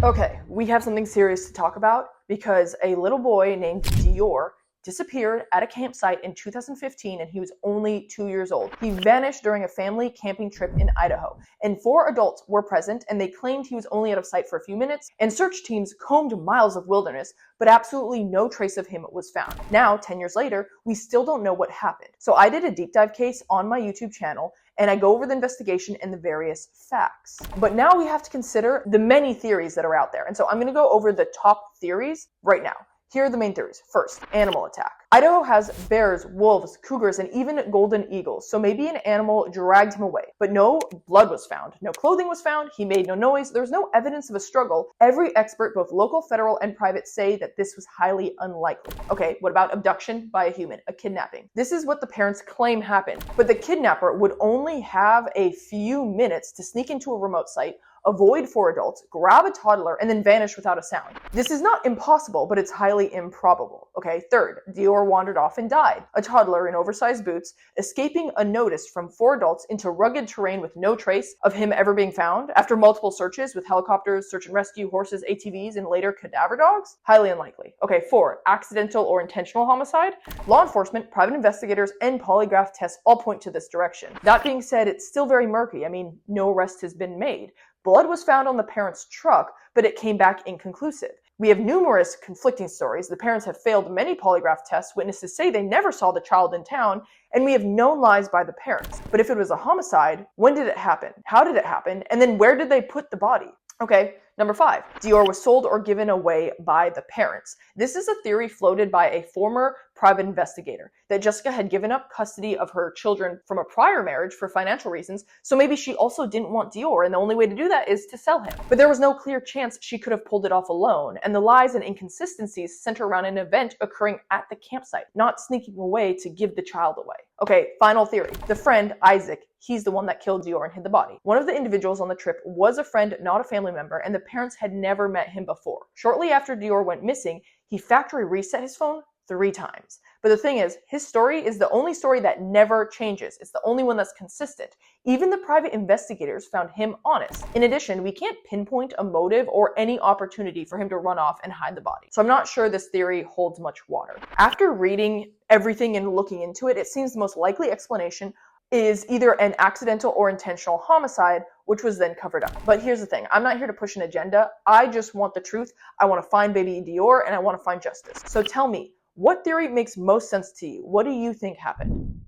Okay, we have something serious to talk about because a little boy named Dior disappeared at a campsite in 2015 and he was only 2 years old. He vanished during a family camping trip in Idaho, and 4 adults were present and they claimed he was only out of sight for a few minutes, and search teams combed miles of wilderness, but absolutely no trace of him was found. Now, 10 years later, we still don't know what happened. So I did a deep dive case on my YouTube channel and I go over the investigation and the various facts. But now we have to consider the many theories that are out there. And so I'm gonna go over the top theories right now. Here are the main theories. First, animal attack. Idaho has bears, wolves, cougars, and even golden eagles, so maybe an animal dragged him away. But no blood was found, no clothing was found, he made no noise, there was no evidence of a struggle. Every expert, both local, federal, and private, say that this was highly unlikely. Okay, what about abduction by a human, a kidnapping? This is what the parents claim happened, but the kidnapper would only have a few minutes to sneak into a remote site, avoid 4 adults, grab a toddler, and then vanish without a sound. This is not impossible, but it's highly improbable. Okay, third, Dior wandered off and died. A toddler in oversized boots, escaping unnoticed from 4 adults into rugged terrain with no trace of him ever being found, after multiple searches with helicopters, search and rescue, horses, ATVs, and later cadaver dogs? Highly unlikely. Okay, four, accidental or intentional homicide. Law enforcement, private investigators, and polygraph tests all point to this direction. That being said, it's still very murky. I mean, no arrest has been made. Blood was found on the parents' truck, but it came back inconclusive. We have numerous conflicting stories. The parents have failed many polygraph tests. Witnesses say they never saw the child in town, and we have known lies by the parents. But if it was a homicide, when did it happen? How did it happen? And then where did they put the body? Okay, number 5, Dior was sold or given away by the parents. This is a theory floated by a former private investigator that Jessica had given up custody of her children from a prior marriage for financial reasons, so maybe she also didn't want Dior, and the only way to do that is to sell him. But there was no clear chance she could have pulled it off alone, and the lies and inconsistencies center around an event occurring at the campsite, not sneaking away to give the child away. Okay, final theory. The friend, Isaac, he's the one that killed Dior and hid the body. One of the individuals on the trip was a friend, not a family member, and the parents had never met him before. Shortly after Dior went missing, he factory reset his phone 3 times. But the thing is, his story is the only story that never changes. It's the only one that's consistent. Even the private investigators found him honest. In addition, we can't pinpoint a motive or any opportunity for him to run off and hide the body. So I'm not sure this theory holds much water. After reading everything and looking into it, it seems the most likely explanation is either an accidental or intentional homicide, which was then covered up. But here's the thing, I'm not here to push an agenda. I just want the truth. I want to find baby Dior and I want to find justice. So tell me, what theory makes most sense to you? What do you think happened?